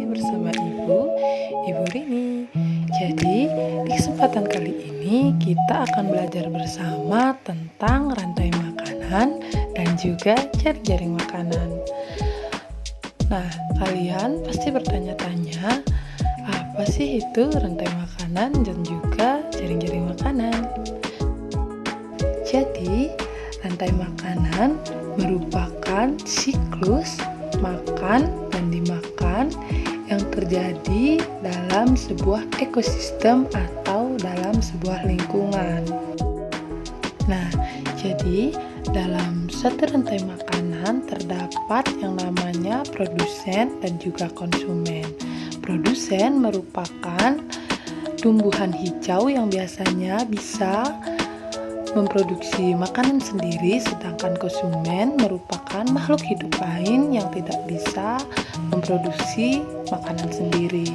lagi bersama Ibu Rini. Jadi, di kesempatan kali ini kita akan belajar bersama tentang rantai makanan dan juga jaring-jaring makanan. Nah, kalian pasti bertanya-tanya, apa sih itu rantai makanan dan juga jaring-jaring makanan? Jadi, rantai makanan merupakan siklus makan dan dimakan yang terjadi dalam sebuah ekosistem atau dalam sebuah lingkungan. Nah, jadi dalam satu rantai makanan terdapat yang namanya produsen dan juga konsumen. Produsen merupakan tumbuhan hijau yang biasanya bisa memproduksi makanan sendiri, sedangkan konsumen merupakan makhluk hidup lain yang tidak bisa memproduksi makanan sendiri.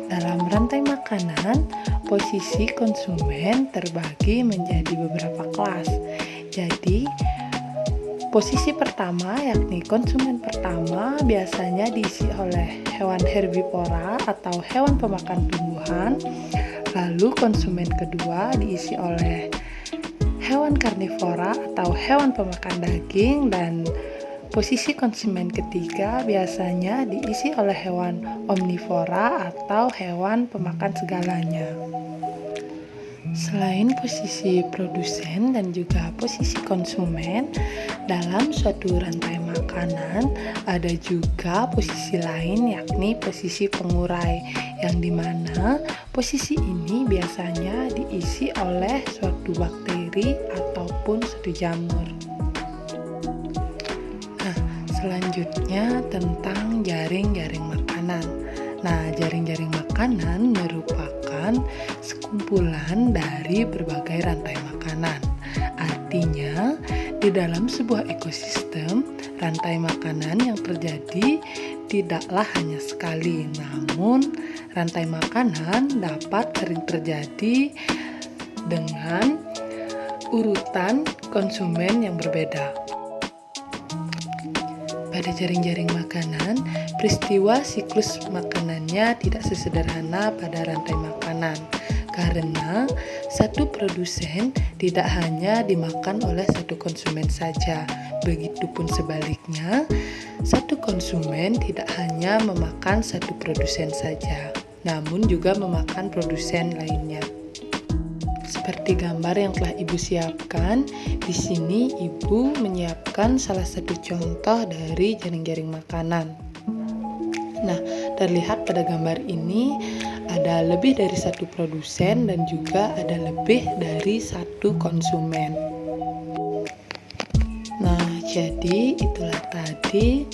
Dalam rantai makanan, posisi konsumen terbagi menjadi beberapa kelas. Jadi, posisi pertama yakni konsumen pertama biasanya diisi oleh hewan herbivora atau hewan pemakan tumbuhan. Lalu konsumen kedua diisi oleh hewan karnivora atau hewan pemakan daging, dan posisi konsumen ketiga biasanya diisi oleh hewan omnivora atau hewan pemakan segalanya. Selain posisi produsen dan juga posisi konsumen dalam suatu rantai makanan, ada juga posisi lain yakni posisi pengurai, yang dimana posisi ini biasanya diisi oleh suatu bakteri ataupun suatu jamur. Nah, selanjutnya tentang jaring-jaring makanan. Nah, jaring-jaring makanan merupakan sekumpulan dari berbagai rantai makanan. Artinya, di dalam sebuah ekosistem, rantai makanan yang terjadi tidaklah hanya sekali, namun rantai makanan dapat sering terjadi dengan urutan konsumen yang berbeda. Pada jaring-jaring makanan, peristiwa siklus makanannya tidak sesederhana pada rantai makanan, karena satu produsen tidak hanya dimakan oleh satu konsumen saja. Begitupun sebaliknya, satu konsumen tidak hanya memakan satu produsen saja, namun juga memakan produsen lainnya. Seperti gambar yang telah Ibu siapkan, di sini Ibu menyiapkan salah satu contoh dari jaring-jaring makanan. Nah, terlihat pada gambar ini ada lebih dari satu produsen dan juga ada lebih dari satu konsumen. Nah, jadi itulah tadi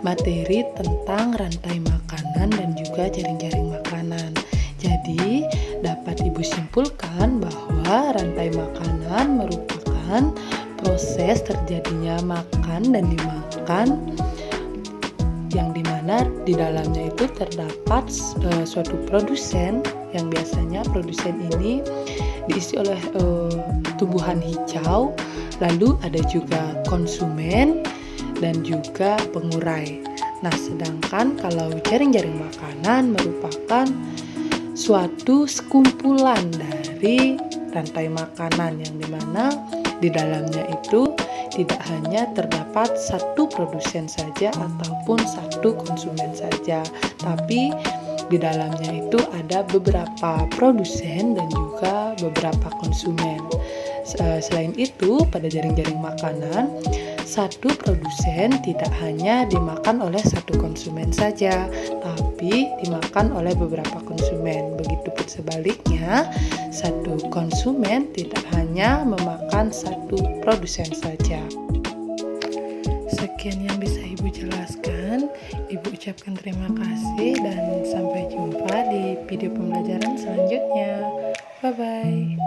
materi tentang rantai makanan dan juga jaring-jaring makanan. Jadi, dapat Ibu simpulkan bahwa rantai makanan merupakan proses terjadinya makan dan dimakan, yang dimana di dalamnya itu terdapat suatu produsen, yang biasanya produsen ini diisi oleh tumbuhan hijau, lalu ada juga konsumen dan juga pengurai. Nah, sedangkan kalau jaring-jaring makanan merupakan suatu sekumpulan dari rantai makanan, yang dimana di dalamnya itu tidak hanya terdapat satu produsen saja ataupun satu konsumen saja, tapi di dalamnya itu ada beberapa produsen dan juga beberapa konsumen. Selain itu, pada jaring-jaring makanan, satu produsen tidak hanya dimakan oleh satu konsumen saja, tapi dimakan oleh beberapa konsumen. Begitupun sebaliknya, satu konsumen tidak hanya memakan satu produsen saja. Sekian yang bisa Ibu jelaskan. Ibu ucapkan terima kasih dan sampai jumpa di video pembelajaran selanjutnya. Bye-bye.